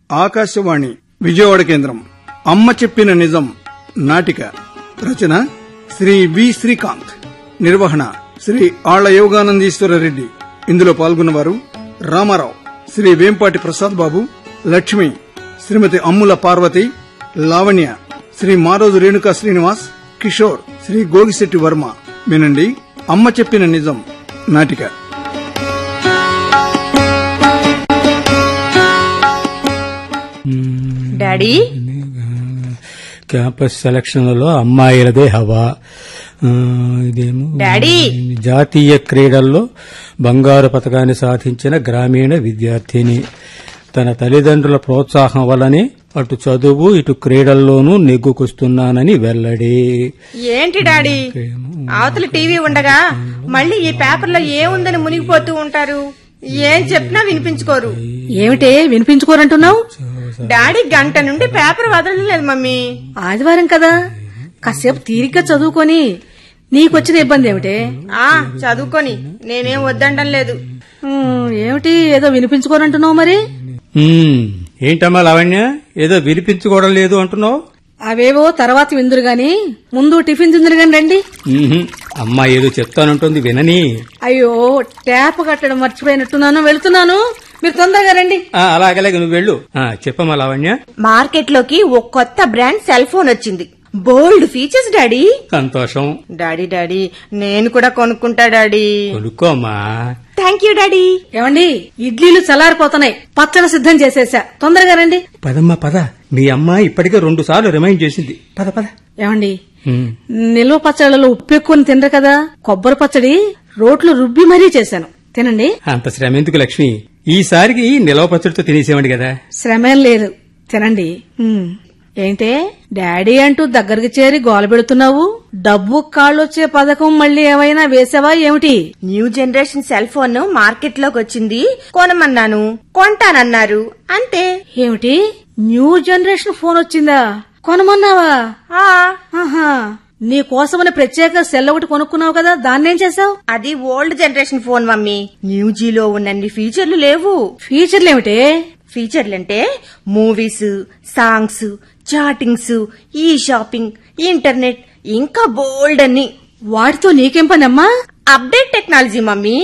ఆకాశవాణి విజయవాడ కేంద్రం. అమ్మ చెప్పిన నిజం నాటిక. రచన శ్రీ వి శ్రీకాంత్. నిర్వహణ శ్రీ ఆళ్ల యోగానందీశ్వర రెడ్డి. ఇందులో పాల్గొన్నవారు రామారావు, శ్రీ వేంపాటి ప్రసాద్ బాబు, లక్ష్మి, శ్రీమతి అమ్ముల పార్వతి, లావణ్య, శ్రీ మారోజు రేణుకా శ్రీనివాస్, కిషోర్, శ్రీ గోగిశెట్టి వర్మ. వినండి అమ్మ చెప్పిన నిజం నాటిక. డాడీ, క్యాంపస్ సెలక్షన్లలో అమ్మాయిలదే హవా. ఇదేమో డాడీ, జాతీయ క్రీడల్లో బంగారు పతకాన్ని సాధించిన గ్రామీణ విద్యార్థిని. తన తల్లిదండ్రుల ప్రోత్సాహం వల్లనే అటు చదువు ఇటు క్రీడల్లోనూ నెగ్గుకొస్తున్నానని వెల్లడి. ఏంటి డాడీ, అవతల టీవీ ఉండగా మళ్ళీ ఈ పేపర్లో ఏముందని మునిగిపోతూ ఉంటారు. ఏం చెప్పినా వినిపించుకోరు. ఏమిటే వినిపించుకోరంటున్నావు? డాడీ గంట నుండి పేపర్ వదలలేదు మమ్మీ. ఆదివారం కదా, కాసేపు తీరిగ్గా చదువుకొని నీకొచ్చిన ఇబ్బంది ఏమిటే? చదువుకొని నేనేం వద్దంటం లేదు. ఏమిటి ఏదో వినిపించుకోరంటున్నావు? మరి ఏంటమ్మా లావణ్య, ఏదో వినిపించుకోవడం లేదు అంటున్నావు? అవేవో తర్వాత విందురు గాని ముందు టిఫిన్ తిందురు గాని రండి. అమ్మా ఏదో చెప్తానంటుంది వినని. అయ్యో, ట్యాప్ కట్టడం మర్చిపోయినట్టున్నాను, వెళ్తున్నాను, మీరు తొందరగా రండి. అలాగే నువ్వు వెళ్ళు. చెప్పమ్మా లావణ్య. మార్కెట్ లోకి ఓ కొత్త బ్రాండ్ సెల్ ఫోన్ వచ్చింది. Bold features daddy. సంతోషం. డాడీ నేను కూడా కొనుక్కుంటా డాడీ. కొనుక్కోమ్మా. Thank you daddy. ఏమండి, ఇడ్లీలు చల్లారిపోతున్నాయి, పచ్చడి సిద్ధం చేసేసా, తొందరగా రండి. పదమ్మా పద, మీ అమ్మ ఇప్పటికే 2 సార్లు రిమైండ్ చేసింది. పద పద. ఏమండి, నిల్వ పచ్చళ్ళలో ఉప్పు ఎక్కువ తినరు కదా, కొబ్బరి పచ్చడి రోట్లు రుబ్బి మరీ చేశాను, తినండి. అంత శ్రమ ఎందుకు లక్ష్మి, ఈసారికి నిల్వ పచ్చడితో తినేసేవండి కదా. శ్రమేం లేదు, తినండి. ఏంటే డాడీ అంటూ దగ్గరికి చేరి గోల పెడుతున్నావు? డబ్బు కాళ్ళొచ్చే పథకం మళ్ళీ ఏమైనా వేసావా ఏమిటి? New generation cell phone market లోకి వచ్చింది, కొనమన్నాను, కొంటానన్నారు, అంతే. ఏమిటి, న్యూ జనరేషన్ ఫోన్ వచ్చిందా? కొనమన్నావా? నీ కోసమని ప్రత్యేక సెల్ ఒకటి కొనుక్కున్నావు కదా, దాన్నేం చేసావు? అది ఓల్డ్ జనరేషన్ ఫోన్ మమ్మీ. న్యూజీలో ఉన్నన్ని ఫీచర్లు లేవు. ఫీచర్లేమిటే? ఫీచర్లంటే మూవీస్, సాంగ్స్, చాటింగ్స్, ఈ షాపింగ్, ఇంటర్నెట్, ఇంకా బోల్డ్ అన్ని. వాటితో నీకేం పనమ్మా? Update technology mummy.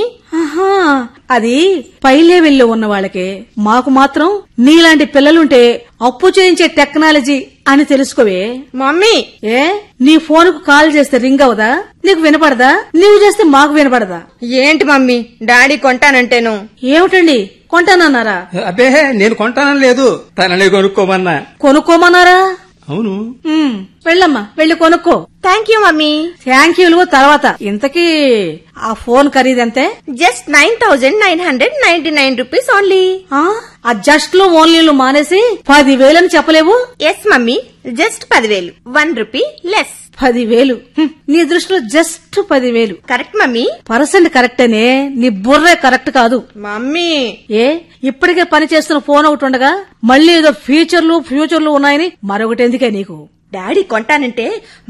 అది పై లెవెల్లో ఉన్న వాళ్ళకే, మాకు మాత్రం నీలాంటి పిల్లలుంటే అప్పు చేయించే టెక్నాలజీ అని తెలుసుకోవే. మమ్మీ, నీ ఫోన్ కు కాల్ చేస్తే రింగ్ అవదా? నీకు వినపడదా? నీవు చేస్తే మాకు వినపడదా? ఏంటి మమ్మీ, డాడీ కొంటానంటేను? ఏమిటండి, కొంటానన్నారా? అబ్బే, నేను కొంటానని లేదు, తననే కొనుక్కోమన్నా. కొనుక్కోమన్నారా? అవును. వెళ్ళమ్మా, వెళ్ళి కొనుక్కో. Thank you mummy. థ్యాంక్ యూలు తర్వాత. ఇంతకీ ఆ ఫోన్ ఖరీదంతే? Just 9,999 rupees only. ఆ జస్ట్ లో ఓన్లీలు మానేసి 10,000 అని చెప్పలేవు? Yes mummy, just 10,000, 1 rupee less. 10,000? నీ దృష్టిలో జస్ట్ 10,000 కరెక్ట్ మమ్మీ. పర్సెంట్ కరెక్టేనే, నీ బుర్రే కరెక్ట్ కాదు మమ్మీ. ఇప్పటికే పని చేస్తున్న ఫోన్ ఒకటి ఉండగా మళ్ళీ ఏదో ఫ్యూచర్లు ఉన్నాయని మరొకటి ఎందుకే నీకు? డాడీ కొంటానంటే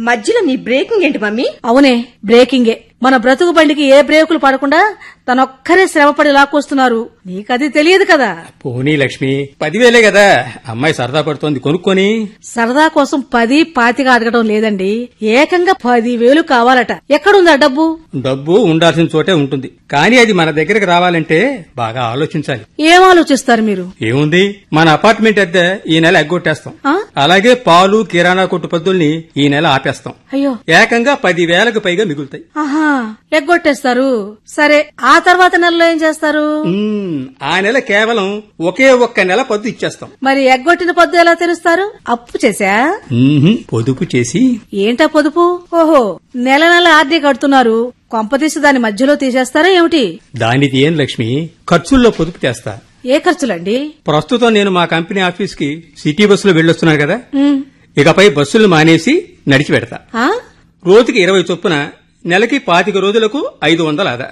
మధ్యలో నీ బ్రేకింగ్ ఏంటి మమ్మీ? అవునే, బ్రేకింగే. మన బ్రతుకు బండికి ఏ బ్రేకులు పడకుండా తనొక్కరే శ్రమపడి లాక్కొస్తున్నారు. నీకది తెలియదు కదా. పోనీ లక్ష్మి, 10,000 కదా, అమ్మాయి సరదా పడుతోంది, కొనుక్కొని. సరదా కోసం 10, 25 అడగడం లేదండి, ఏకంగా 10,000 కావాలట. ఎక్కడుందా డబ్బు? డబ్బు ఉండాల్సిన చోటే ఉంటుంది, కానీ అది మన దగ్గరకు రావాలంటే బాగా ఆలోచించాలి. ఏం ఆలోచిస్తారు మీరు? ఏముంది, మన అపార్ట్మెంట్ అద్దె ఈ నెల ఎగ్గొట్టేస్తాం, అలాగే పాలు కిరాణా కొట్టు పద్దుల్ని ఈ నెల ఆపేస్తాం. అయ్యో, ఏకంగా 10,000కు పైగా మిగులుతాయి. ఎగ్గొట్టేస్తారు. సరే, ఆ తర్వాత నెలలో ఏం చేస్తారు? ఆ నెల కేవలం ఒకే ఒక్క నెల పద్దు ఇచ్చేస్తాం. మరి ఎగ్గొట్టిన పద్దు ఎలా తెలుస్తారు? అప్పు చేసా? పొదుపు చేసి. ఏంటా పొదుపు? ఓహో, నెల నెల ఆర్డీ కడుతున్నారు, కొంపతీసి దాని మధ్యలో తీసేస్తారా ఏమిటి? దానిది ఏం లక్ష్మి, ఖర్చుల్లో పొదుపు చేస్తా. ఏ ఖర్చులండి? ప్రస్తుతం నేను మా కంపెనీ ఆఫీస్ కి సిటీ బస్సులో వెళ్ళొస్తున్నాను కదా, ఇకపై బస్సులు మానేసి నడిచి పెడతా. రోజుకి 20 చొప్పున నెలకి 25 రోజులకు 500 ఆదా.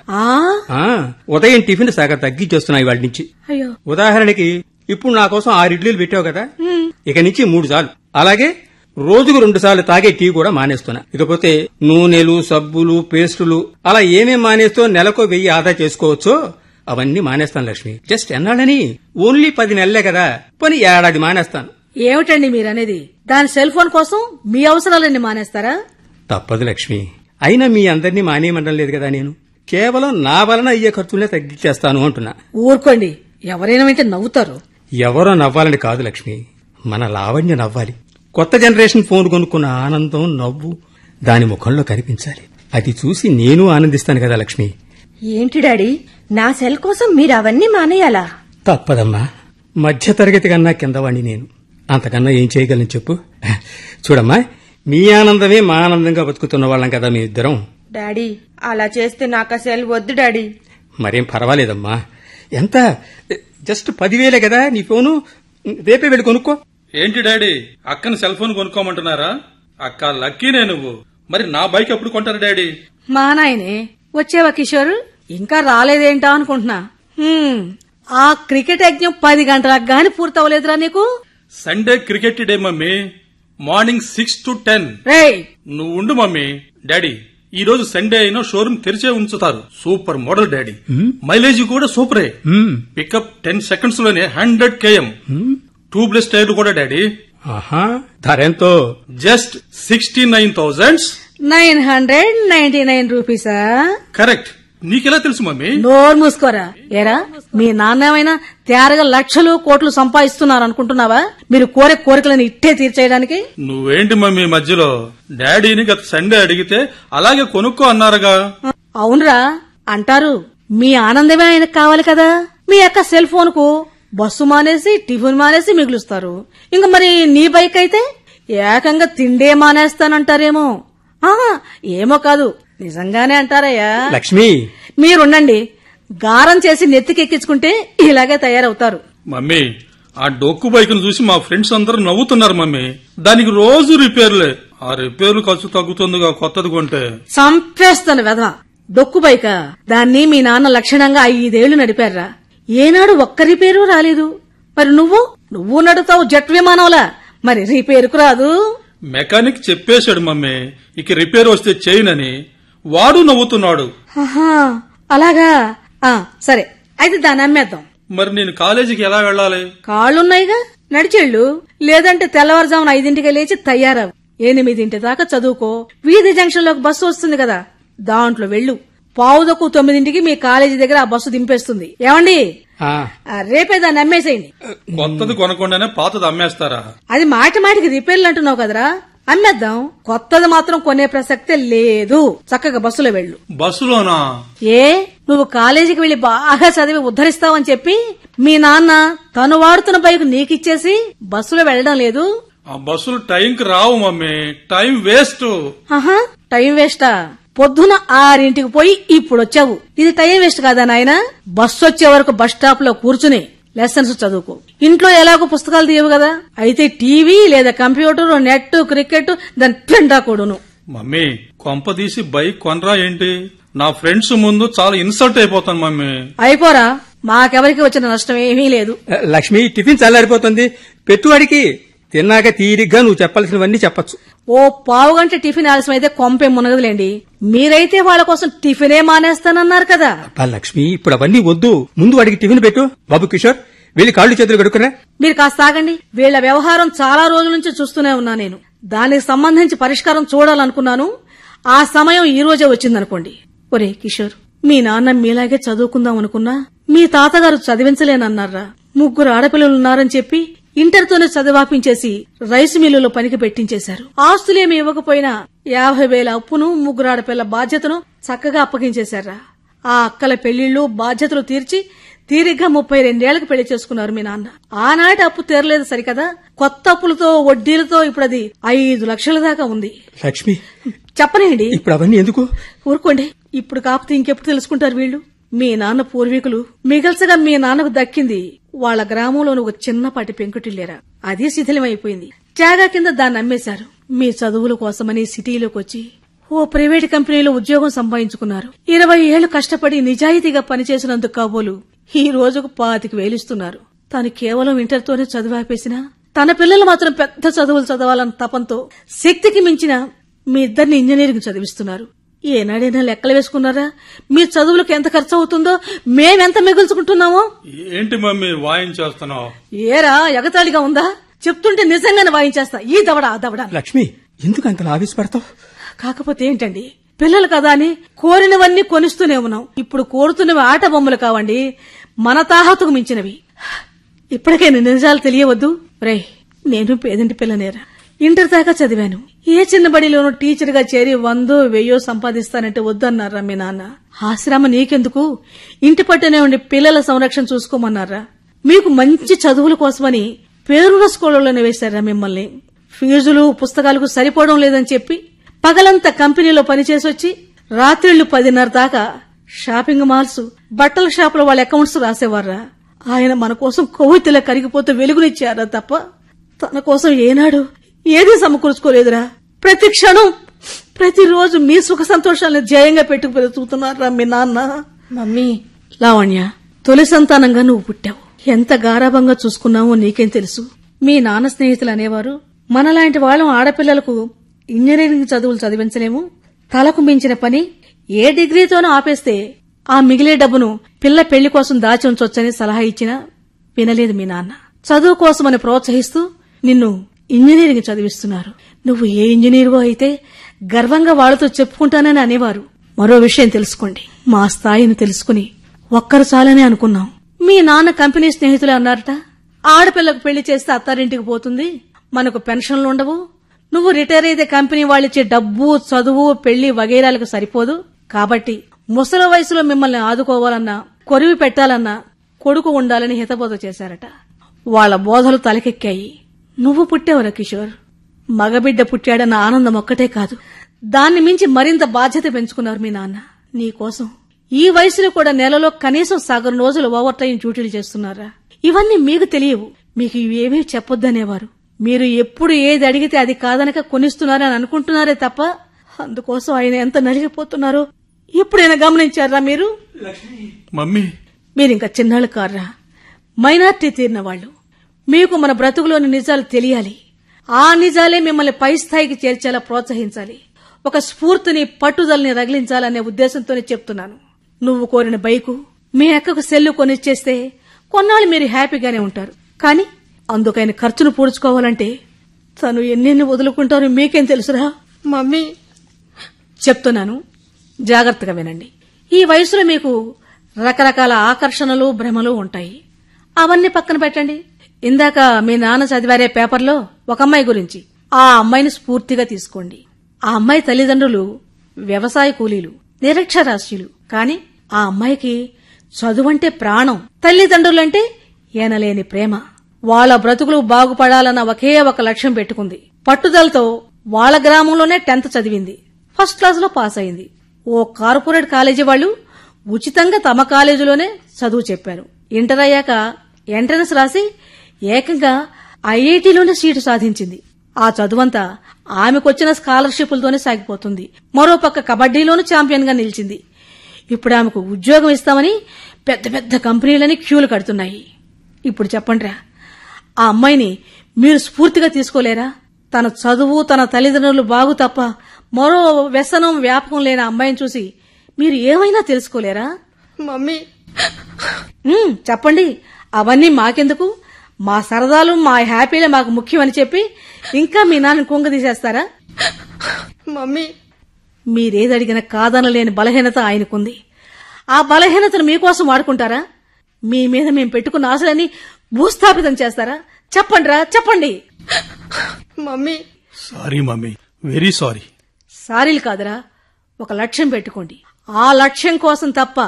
ఉదయం టిఫిన్ సగం తగ్గించేస్తున్నాయి వాటి నుంచి. ఉదాహరణకి ఇప్పుడు నా కోసం 6 ఇడ్లీలు పెట్టావు కదా, ఇక నుంచి 3 చాలు. అలాగే రోజుకు 2 సార్లు తాగే టీ కూడా మానేస్తున్నా. ఇకపోతే నూనెలు, సబ్బులు, పేస్టులు అలా ఏమేం మానేస్తూ నెలకు 1000 ఆదా చేసుకోవచ్చో అవన్నీ మానేస్తాను లక్ష్మి. జస్ట్ ఎన్నాళ్ళని? ఓన్లీ 10 నెలలే కదా, పోనీ ఏడాది మానేస్తాను. ఏమిటండి మీరనేది? దాని సెల్ ఫోన్ కోసం మీ అవసరాలన్నీ మానేస్తారా? తప్పదు లక్ష్మి. అయినా మీ అందరినీ మానేయమంటం లేదు కదా నేను. కేవలం నా వలన అయ్యే ఖర్చులనే తగ్గించేస్తాను అంటున్నా. ఊరుకోండి, ఎవరైనా వింటే నవ్వుతారు. ఎవరో నవ్వాలని కాదు లక్ష్మి, మన లావణ్య నవ్వాలి. కొత్త జనరేషన్ ఫోన్ కొనుక్కున్న ఆనందం, నవ్వు దాని ముఖంలో కనిపించాలి. అది చూసి నేను ఆనందిస్తాను కదా లక్ష్మి. ఏంటి డాడీ, నా సెల్ కోసం మీరు అవన్నీ మానేయాలా? తప్పదమ్మా, మధ్యతరగతి కన్నా కిందవాణ్ణి నేను. అంతకన్నా ఏం చేయగలను చెప్పు. చూడమ్మా, మీ ఆనందమే మా ఆనందంగా బతుకుతున్న వాళ్ళం కదా మీ ఇద్దరం. డాడీ, అలా చేస్తే నాకు ఆ సెల్ వద్దు డాడీ. మరేం పర్వాలేదమ్మా. ఎంత? జస్ట్ 10,000 కదా నీ ఫోను. రేపే వెళ్ళి కొనుక్కో. ఏంటి డాడీ, అక్కని సెల్ ఫోన్ కొనుక్కోమంటున్నారా? అక్క లక్కీనే నువ్వు. మరి నా బైక్ ఎప్పుడు కొంటారు డాడీ? మా నాయనే వచ్చేవా కిషోర్? ఇంకా రాలేదేంటా అనుకుంటున్నా. ఆ క్రికెట్ యజ్ఞం 10 గంటలకు గాని పూర్తవలేదురా నీకు? Sunday cricket day mummy, morning 6 to 10. రేయ్, నువ్వు ఉండు మమ్మీ. డాడీ, ఈ రోజు సండే అయినా షోరూమ్ తెరిచే ఉంచుతారు. Super model daddy. మైలేజ్ కూడా సూపరే. పికప్ 10 seconds లోనే 100 km. ట్యూబ్లెస్ టైర్లు కూడా డాడీ. ధరెంతో? జస్ట్ 69,999 రూపీసా? కరెక్ట్. నీకెలా తెలుసు మమ్మీ? నోరు మూసుకోరా. ఏరా, మీ నాన్నేమైనా తేరగా లక్షలు కోట్లు సంపాదిస్తున్నారు అనుకుంటున్నావా? మీరు కోరే కోరికలను ఇట్టే తీర్చేయడానికి? నువ్వేంటి మమ్మీ మధ్యలో? డాడీని గత సండే అడిగితే అలాగే కొనుక్కో అన్నారుగా. అవునరా అంటారు. మీ ఆనందమే ఆయనకు కావాలి కదా. మీ అక్క సెల్ ఫోన్ కు బస్సు మానేసి టిఫిన్ మానేసి మిగులుస్తారు. ఇంక మరి నీ బైక్ అయితే ఏకంగా తిండే మానేస్తానంటారేమో. ఏమో కాదు, నిజంగానే అంటారయ్యా. లక్ష్మి, మీరుండండి. గారం చేసి నెత్తికెక్కించుకుంటే ఇలాగే తయారవుతారు. మమ్మీ, ఆ డొక్కు బైక్ ను చూసి మా ఫ్రెండ్స్ అందరూ నవ్వుతున్నారు మమ్మీ. దానికి రోజు రిపేర్లే. ఆ రిపేర్లు ఖర్చు తగ్గుతుందిగా కొత్తది కొంటే. చంపేస్తాను వెధవ. డొక్కు బైక దాన్ని మీ నాన్న లక్షణంగా 5 ఏళ్లు నడిపారా. ఏనాడు ఒక్క రిపేరు రాలేదు. మరి నువ్వు నడుతావు జెట్ విమానంలా, మరి రిపేరుకు రాదు. మెకానిక్ చెప్పేశాడు మమ్మీ, ఇక రిపేర్ వస్తే చేయనని. వాడు నవ్వుతున్నాడు. అలాగా? సరే, అయితే దాన్ని అమ్మేద్దాం. మరి నేను కాలేజీకి ఎలా వెళ్లాలి? కాళ్లున్నాయిగా, నడిచెళ్ళు. లేదంటే తెల్లవారుజామున 5ంటికి లేచి తయారవు. 8 దాకా చదువుకో. వీధి జంక్షన్ లోకి బస్సు వస్తుంది కదా, దాంట్లో వెళ్ళు. 8:45 మీ కాలేజీ దగ్గర ఆ బస్సు దింపేస్తుంది. ఏమండి, రేపే దాన్ని అమ్మేసేయండి. కొత్తది కొనకుండానే పాతది అమ్మేస్తారా? అది మాటికి రిపేర్లు అంటున్నావు కదరా, అమ్మేద్దాం. కొత్తది మాత్రం కొనే ప్రసక్తే లేదు. చక్కగా బస్సులో వెళ్ళు. బస్సులోనా? నువ్వు కాలేజీకి వెళ్లి బాగా చదివి ఉద్ధరిస్తావని చెప్పి మీ నాన్న తను వాడుతున్న బైక్ నీకిచ్చేసి బస్సులో వెళ్లడం లేదు. ఆ బస్సులు టైంకి రావు మమ్మీ, టైం వేస్ట్. టైం వేస్టా? పొద్దున 6ంటికి పోయి ఇప్పుడు వచ్చావు. ఇది టైం వేస్ట్ కాదా నాయనా? బస్సు వచ్చే వరకు బస్ స్టాప్ లో కూర్చుని లెసన్స్ చదువుకో. ఇంట్లో ఎలాగో పుస్తకాలు తీయవు కదా, అయితే టీవీ లేదా కంప్యూటర్, నెట్, క్రికెట్, దాని పెండా కూడాను. మమ్మీ, కొంపదీసి బైక్ కొనరా ఏంటి? నా ఫ్రెండ్స్ ముందు చాలా ఇన్సల్ట్ అయిపోతాను మమ్మీ. అయిపోరా, మాకెవరికి వచ్చిన నష్టం ఏమీ లేదు. లక్ష్మి, టిఫిన్ చల్లారిపోతుంది, పెట్టువాడికి. తిన్నాక తీరిగ్గా నువ్వు చెప్పాల్సినవన్నీ చెప్పచ్చు. ఓ పావుగంట టిఫిన్ ఆలస్యం అయితే కొంపే మునగదులేండి. మీరైతే వాళ్ళ కోసం టిఫినే మానేస్తానన్నారు కదా. లక్ష్మి, ఇప్పుడు అవన్నీ వద్దు. ముందు వాడికి టిఫిన్ పెట్టు. బాబు కిషోర్, వెళ్లి కాళ్ళు చేతులు కడుక్కురా. మీరు కాస్త ఆగండి. వీళ్ల వ్యవహారం చాలా రోజుల నుంచి చూస్తూనే ఉన్నా నేను. దానికి సంబంధించి పరిష్కారం చూడాలనుకున్నాను. ఆ సమయం ఈ రోజే వచ్చిందనుకోండి. ఒరే కిషోర్, మీ నాన్న మీలాగే చదువుకుందాం అనుకున్నా మీ తాతగారు చదివించలేనన్నారా. 3 ఆడపిల్లలున్నారని చెప్పి ఇంటర్తోనే చదివాపించేసి రైసు మిల్లులో పనికి పెట్టించేశారు. ఆస్తులేమి ఇవ్వకపోయినా 50,000 అప్పును, 3 ఆడపిల్ల బాధ్యతను చక్కగా అప్పగించేశారా. ఆ అక్కల పెళ్లిళ్లు బాధ్యతలు తీర్చి తీరిగ్గా 32 ఏళ్లకు పెళ్లి చేసుకున్నారు మీ నాన్న. ఆనాటి అప్పు తీరలేదు సరికదా, కొత్త అప్పులతో వడ్డీలతో ఇప్పుడు అది 5 లక్షల దాకా ఉంది. లక్ష్మి, చెప్పనండి. ఇప్పుడు అవన్నీ ఎందుకు? ఊరుకోండి. ఇప్పుడు కాకపోతే ఇంకెప్పుడు తెలుసుకుంటారు వీళ్లు. మీ నాన్న పూర్వీకులు మిగల్చగా మీ నాన్నకు దక్కింది వాళ్ల గ్రామంలోని ఒక చిన్నపాటి పెంకుటిల్లేరా. అది శిథిలమైపోయింది. జాగా కింద దాన్ని అమ్మేశారు. మీ చదువుల కోసమని సిటీలోకి వచ్చి ఓ ప్రైవేట్ కంపెనీలో ఉద్యోగం సంపాదించుకున్నారు. 20 ఏళ్లు కష్టపడి నిజాయితీగా పనిచేసినందుకు కాబోలు ఈ రోజుకు 25,000 ఇస్తున్నారు. తాను కేవలం ఇంటర్తోనే చదువాపేసినా తన పిల్లలు మాత్రం పెద్ద చదువులు చదవాలన్న తపంతో శక్తికి మించిన మీ ఇద్దరిని ఇంజనీరింగ్ చదివిస్తున్నారు. ఏనాడైనా లెక్కలు వేసుకున్నారా? మీ చదువులకు ఎంత ఖర్చు అవుతుందో, మేమెంత మిగుల్చుకుంటున్నామో? ఏంటి మమ్మీ వాయించేస్తున్నావు? ఏరా ఎగతాళిగా ఉందా? చెప్తుంటే నిజంగానే వాయించేస్తా. ఈ దవడా ఆ దవడా. లక్ష్మి, ఎందుకు అంతలా ఆవేశపడతావు? కాకపోతే ఏంటండి, పిల్లలు కదా అని కోరినవన్నీ కొనిస్తూనే ఉన్నాం. ఇప్పుడు కోరుతున్నవి ఆట బొమ్మలు కావండి, మన తాహతుకు మించినవి. ఇప్పటికైనా నిజాలు తెలియవద్దు. రేయ్, నేను పేదంటి పిల్లనేరా, ఇంటర్ దాకా చదివాను. ఏ చిన్న బడిలోనూ టీచర్ గా చేరి 100,000 సంపాదిస్తానంటే వద్దన్నారా మీ నాన్న. ఆశ్రమ నీకెందుకు, ఇంటి పట్టునే ఉండి పిల్లల సంరక్షణ చూసుకోమన్నారా? మీకు మంచి చదువుల కోసమని పేరున్న స్కూళ్లలోనే వేశారా మిమ్మల్ని? ఫీజులు పుస్తకాలకు సరిపోవడం లేదని చెప్పి పగలంతా కంపెనీలో పనిచేసొచ్చి రాత్రిళ్లు 10:30 దాకా షాపింగ్ మాల్స్, బట్టల షాపుల వాళ్ళ అకౌంట్స్ రాసేవారా? ఆయన మన కోసం కొవ్వొత్తిలా కరిగిపోతూ వెలుగునిచ్చారా తప్ప తన కోసం ఏనాడు ఏదీ సమకూర్చుకోలేదురా. ప్రతి క్షణం, ప్రతిరోజు మీ సుఖ సంతోషాలను జయంగా పెట్టుకుపోతున్నారా మీ నాన్న. మమ్మీ, లావణ్య, తొలి సంతానంగా నువ్వు పుట్టావు. ఎంత గారాభంగా చూసుకున్నావో నీకేం తెలుసు. మీ నాన్న స్నేహితులు అనేవారు, మనలాంటి వాళ్ళం ఆడపిల్లలకు ఇంజనీరింగ్ చదువులు చదివించలేము, తలకు మించిన పని ఏ డిగ్రీతోనూ ఆపేస్తే ఆ మిగిలే డబ్బును పిల్ల పెళ్లి కోసం దాచి ఉంచొచ్చని సలహా ఇచ్చినా వినలేదు మీ నాన్న. చదువు కోసమని ప్రోత్సహిస్తూ నిన్ను ఇంజనీరింగ్ చదివిస్తున్నారు. నువ్వు ఏ ఇంజనీరువో అయితే గర్వంగా వాళ్లతో చెప్పుకుంటానని అనేవారు. మరో విషయం తెలుసుకోండి, మా స్థాయిని తెలుసుకుని ఒక్కరు చాలని అనుకున్నాం. మీ నాన్న కంపెనీ స్నేహితులే అన్నారట, ఆడపిల్లకు పెళ్లి చేస్తే అత్తారింటికి పోతుంది, మనకు పెన్షన్లు ఉండవు, నువ్వు రిటైర్ అయితే కంపెనీ వాళ్ళిచ్చే డబ్బు, చదువు, పెళ్లి వగైరాలకు సరిపోదు, కాబట్టి ముసలి వయసులో మిమ్మల్ని ఆదుకోవాలన్నా, కొరివి పెట్టాలన్నా కొడుకు ఉండాలని హితబోధ చేశారట. వాళ్ల బోధలు తలకెక్కాయి. నువ్వు పుట్టావురా కిషోర్. మగబిడ్డ పుట్టాడన్న ఆనందం ఒక్కటే కాదు, దాన్ని మించి మరింత బాధ్యత పెంచుకున్నారు మీ నాన్న. నీకోసం ఈ వయసులో కూడా నెలలో కనీసం సగం రోజులు ఓవర్ టైం డ్యూటీలు చేస్తున్నారా? ఇవన్నీ మీకు తెలియవు, మీకు ఇవేమీ చెప్పొద్దనేవారు. మీరు ఎప్పుడు ఏది అడిగితే అది కాదనక కొనిస్తున్నారని అనుకుంటున్నారే తప్ప అందుకోసం ఆయన ఎంత నలిగిపోతున్నారో ఎప్పుడైనా గమనించారా మీరు? మమ్మీ, మీరింకా చిన్నాళ్ళు కార్రా, మైనార్టీ తీరిన వాళ్ళు. మీకు మన బ్రతుకులోని నిజాలు తెలియాలి. ఆ నిజాలే మిమ్మల్ని పై స్థాయికి చేర్చేలా ప్రోత్సహించాలి. ఒక స్ఫూర్తిని, పట్టుదలని రగిలించాలనే ఉద్దేశంతోనే చెప్తున్నాను. నువ్వు కోరిన బైకు, మీ అక్కకు సెల్లు కొనిచ్చేస్తే కొన్నాళ్ళు మీరు హ్యాపీగానే ఉంటారు. కానీ అందుకైన ఖర్చును పూడ్చుకోవాలంటే తను ఎన్నెన్ని వదులుకుంటారో మీకేం తెలుసురా? మమ్మీ, చెప్తున్నాను, జాగ్రత్తగా వినండి. ఈ వయసులో మీకు రకరకాల ఆకర్షణలు, భ్రమలు ఉంటాయి. అవన్నీ పక్కన పెట్టండి. ఇందాక మీ నాన్న చదివారే పేపర్లో ఒక అమ్మాయి గురించి, ఆ అమ్మాయిని స్ఫూర్తిగా తీసుకోండి. ఆ అమ్మాయి తల్లిదండ్రులు వ్యవసాయ కూలీలు, నిరక్షరాస్యులు. కాని ఆ అమ్మాయికి చదువంటే ప్రాణం, తల్లిదండ్రులంటే ఏనలేని ప్రేమ. వాళ్ల బ్రతుకులు బాగుపడాలన్న ఒకే ఒక లక్ష్యం పెట్టుకుంది. పట్టుదలతో వాళ్ల గ్రామంలోనే 10th చదివింది, ఫస్ట్ క్లాస్ లో పాస్ అయింది. ఓ కార్పొరేట్ కాలేజీ వాళ్లు ఉచితంగా తమ కాలేజీలోనే చదువు చెప్పారు. ఇంటర్ అయ్యాక ఎంట్రన్స్ రాసి ఏకంగా ఐఐటీలోనే సీటు సాధించింది. ఆ చదువంతా ఆమెకొచ్చిన స్కాలర్షిప్లతోనే సాగిపోతుంది. మరోపక్క కబడ్డీలోనూ ఛాంపియన్ గా నిలిచింది. ఇప్పుడు ఆమెకు ఉద్యోగం ఇస్తామని పెద్ద పెద్ద కంపెనీలని క్యూలు కడుతున్నాయి. ఇప్పుడు చెప్పండిరా, ఆ అమ్మాయిని మీరు స్ఫూర్తిగా తీసుకోలేరా? తన చదువు, తన తల్లిదండ్రులు బాగు తప్ప మరో వ్యసనం, వ్యాపకం లేని అమ్మాయిని చూసి మీరు ఏమైనా తెలుసుకోలేరా? మమ్మీ, చెప్పండి. అవన్నీ మాకెందుకు, మా సరదాలు, మా హ్యాపీలే మాకు ముఖ్యమని చెప్పి ఇంకా మీ నాన్న కుంగదీసేస్తారా? మమ్మీ, మీరేదడిగినా కాదనలేని బలహీనత ఆయనకుంది. ఆ బలహీనతను మీకోసం వాడుకుంటారా? మీ మీద మేము పెట్టుకున్న ఆశలన్నీ భూస్థాపితం చేస్తారా? చెప్పండిరా, చెప్పండి. Mummy, sorry mummy, very sorry. సారీలు కాదురా, ఒక లక్ష్యం పెట్టుకోండి. ఆ లక్ష్యం కోసం తప్ప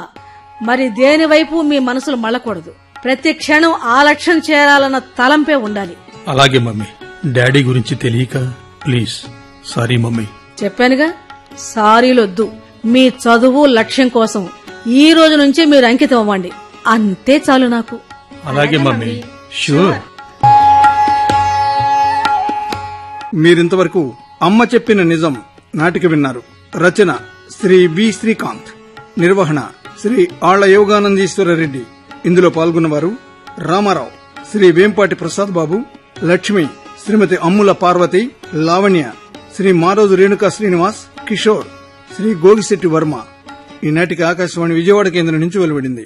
మరి దేని వైపు మీ మనసులు మళ్ళకూడదు. ప్రతి క్షణం ఆ లక్ష్యం చేరాలన్న తలంపే ఉండాలి. అలాగే మమ్మీ. డాడీ గురించి తెలియక ప్లీజ్ సారీ మమ్మీ. చెప్పానుగా, సారీలొద్దు. మీ చదువు, లక్ష్యం కోసం ఈ రోజు నుంచే మీరు అంకితం అవ్వండి. అంతే చాలు నాకు. అలాగే మమ్మీ, షూర్. మీరింతవరకు అమ్మ చెప్పిన నిజం నాటిక విన్నారు. రచన శ్రీ వి శ్రీకాంత్, నిర్వహణ శ్రీ ఆళ్ల యోగానందీశ్వర రెడ్డి. ఇందులో పాల్గొన్నవారు రామారావు, శ్రీ వేంపాటి ప్రసాద్ బాబు, లక్ష్మి, శ్రీమతి అమ్ముల పార్వతి, లావణ్య, శ్రీ మారోజు రేణుకా శ్రీనివాస్, కిషోర్, శ్రీ గోగిశెట్టి వర్మ. ఈ నాటిక ఆకాశవాణి విజయవాడ కేంద్రం నుంచి వెలువడింది.